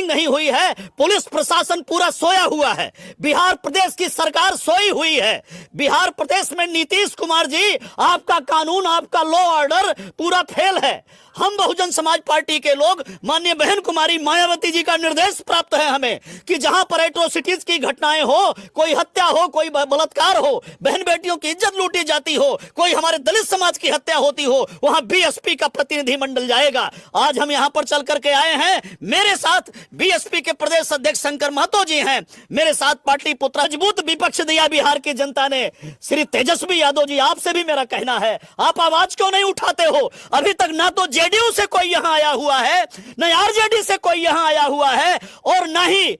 Meeting नहीं हुई है। पुलिस प्रशासन पूरा सोया हुआ है। बिहार प्रदेश की सरकार सोई हुई है। बिहार प्रदेश में नीतीश कुमार जी, आपका कानून, आपका लॉ ऑर्डर पूरा फेल है। हम बहुजन समाज पार्टी के लोग माननीय बहन कुमारी मायावती जी का निर्देश प्राप्त है हमें कि जहां पर एट्रोसिटीज की घटनाएं हो, कोई हत्या हो, कोई बलात्कार हो, बहन बेटियों की इज्जत लूटी जाती हो, कोई हमारे दलित समाज की हत्या होती हो, वहां बीएसपी का प्रतिनिधिमंडल जाएगा। आज हम यहां पर चल करके आए हैं। मेरे साथ बीएसपी के प्रदेश अध्यक्ष शंकर महतो जी हैं, मेरे साथ पार्टी पुत्र मजबूत विपक्ष दिया बिहार की जनता ने। श्री तेजस्वी यादव जी, आपसे भी मेरा कहना है, आप आवाज क्यों नहीं उठाते हो? अभी तक ना तो जेडीयू से कोई यहां आया हुआ है, न आरजेडी से कोई यहां आया हुआ है, और ना ही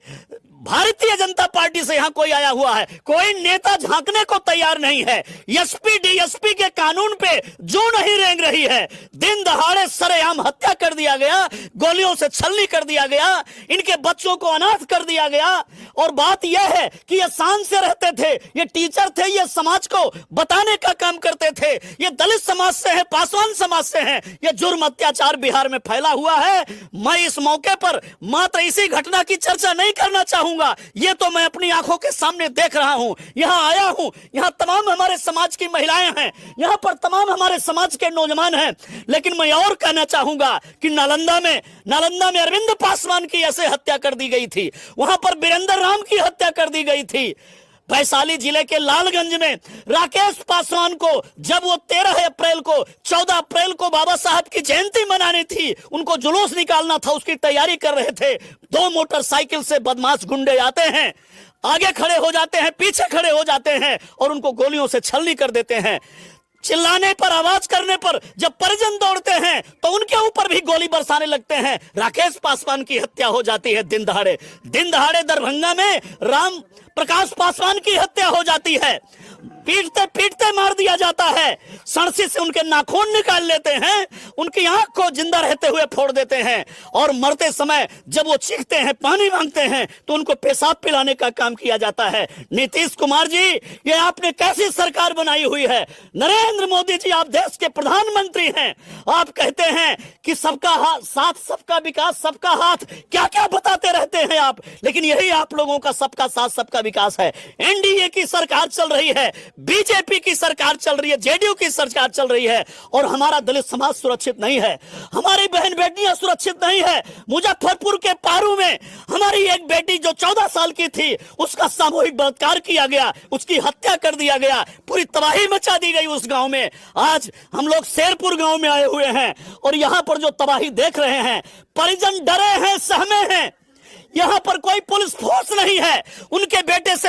भारतीय जनता पार्टी से यहां कोई आया हुआ है। कोई नेता झांकने को तैयार नहीं है। एसपी डीएसपी के कानून पे जो नहीं रेंग रही है। दिन दहाड़े सरेआम हत्या कर दिया गया, गोलियों से छलनी कर दिया गया, इनके बच्चों को अनाथ कर दिया गया। और बात यह है कि ये शान से रहते थे, ये टीचर थे, ये समाज को बताने का काम करते थे, ये दलित समाज से है, पासवान समाज से है। ये जुर्म अत्याचार बिहार में फैला हुआ है। मैं इस मौके पर मात्र इसी घटना की चर्चा नहीं करना चाहूंगा। ये तो मैं अपनी आंखों के सामने देख रहा हूं, यहां आया हूं, यहां तमाम हमारे समाज की महिलाएं हैं, यहां पर तमाम हमारे समाज के नौजवान हैं। लेकिन मैं और कहना चाहूंगा कि नालंदा में अरविंद पासवान की ऐसे हत्या कर दी गई थी, वहां पर वीरेंद्र राम की हत्या कर दी गई थी। वैशाली जिले के लालगंज में राकेश पासवान को जब वो 14 अप्रैल को बाबा साहब की जयंती मनानी थी, उनको जुलूस निकालना था, उसकी तैयारी कर रहे थे। 2 मोटरसाइकिल से बदमाश गुंडे आते हैं, आगे खड़े हो जाते हैं, पीछे खड़े हो जाते हैं और उनको गोलियों से छलनी कर देते हैं। चिल्लाने पर, आवाज करने पर जब परिजन दौड़ते हैं तो उनके ऊपर भी गोली बरसाने लगते हैं। राकेश पासवान की हत्या हो जाती है दिन दहाड़े दरभंगा में राम प्रकाश पासवान की हत्या हो जाती है। पीटते पीटते मार दिया जाता है, सड़सी से उनके नाखून निकाल लेते हैं, उनकी आंख को जिंदा रहते हुए फोड़ देते हैं, और मरते समय जब वो चीखते हैं, पानी मांगते हैं, तो उनको पेशाब पिलाने का काम किया जाता है। नीतीश कुमार जी, ये आपने कैसी सरकार बनाई हुई है? नरेंद्र मोदी जी, आप देश के प्रधानमंत्री हैं, आप कहते हैं कि सबका साथ, सबका विकास, सबका हाथ, क्या क्या बताते रहते हैं आप, लेकिन यही आप लोगों का सबका साथ, सबका विकास है। एनडीए की सरकार चल रही है, बीजेपी की सरकार चल रही है, जेडीयू की सरकार चल रही है, और हमारा दलित समाज सुरक्षित नहीं है, हमारी बहन बेटियां सुरक्षित नहीं है। मुजफ्फरपुर के पारू में हमारी एक बेटी जो 14 साल की थी, उसका सामूहिक बलात्कार किया गया, उसकी हत्या कर दिया गया, पूरी तबाही मचा दी गई उस गांव में। आज हम लोग शेरपुर गांव में आए हुए हैं और यहां पर जो तबाही देख रहे हैं, परिजन डरे हैं, सहमे हैं। यहां पर कोई पुलिस फोर्स नहीं है, उनके बेटे से